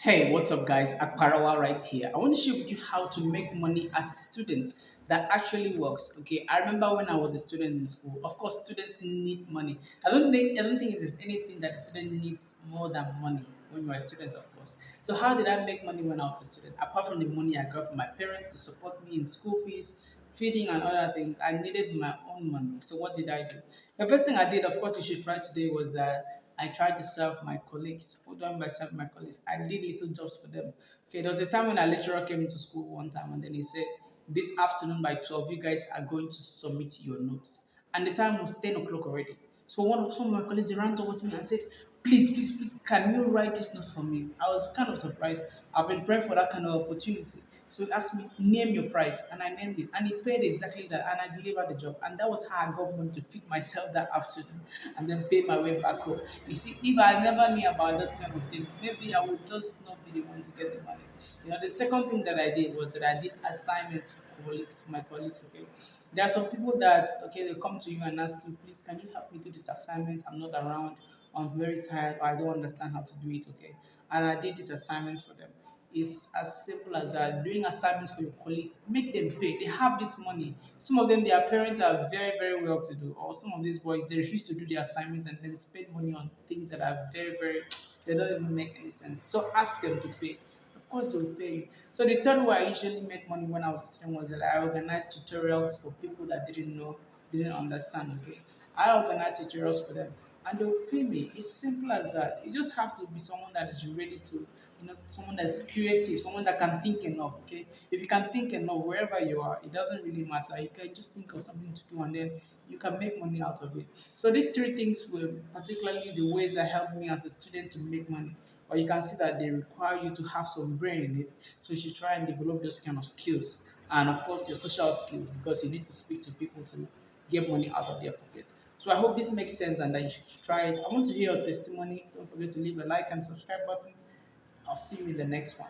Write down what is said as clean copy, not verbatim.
Hey, what's up, guys? Akparawa right here. I want to share with you how to make money as a student that actually works. Okay, I remember when I was a student in school. Of course, students need money. I don't think there's anything that a student needs more than money when you're a student, of course. So how did I make money when I was a student? Apart from the money I got from my parents to support me in school fees, feeding and other things, I needed my own money. So what did I do? The first thing I did, of course, you should try today was that I tried to serve my colleagues. What do I mean by serve my colleagues? I did little jobs for them. Okay, there was a time when a lecturer came into school one time and then he said, this afternoon by 12, you guys are going to submit your notes. And the time was 10 o'clock already. So some of my colleagues they ran towards me and said, please, can you write this note for me? I was kind of surprised. I've been praying for that kind of opportunity. So he asked me, name your price, and I named it. And he paid exactly that, and I delivered the job. And that was how I got money to feed myself that afternoon and then pay my way back home. You see, if I never knew about those kind of things, maybe I would just not be the one to get the money. The second thing that I did was that I did assignments for colleagues, my colleagues, okay? There are some people that, okay, they come to you and ask you, please, can you help me do this assignment? I'm not around, I'm very tired, or I don't understand how to do it, okay? And I did this assignment for them. It's as simple as that. Doing assignments for your colleagues, make them pay. They have this money. Some of them, their parents are very well to do, or some of these boys, they refuse to do the assignment and then spend money on things that are they don't even make any sense. So ask them to pay. Of course, they will pay you. So the third way I usually make money when I was a student was that I organized tutorials for people that didn't know, didn't understand. Okay, I organized tutorials for them, and they will pay me. It's simple as that. You just have to be someone that is ready to, someone that's creative, someone that can think enough. Okay, if you can think enough wherever you are, it doesn't really matter. You can just think of something to do, and then you can make money out of it. So these three things were particularly the ways that helped me as a student to make money. But you can see that they require you to have some brain in it. So you should try and develop those kind of skills. And of course, your social skills, because you need to speak to people to get money out of their pockets. So I hope this makes sense and that you should try it. I want to hear your testimony. Don't forget to leave a like and subscribe button. I'll see you in the next one.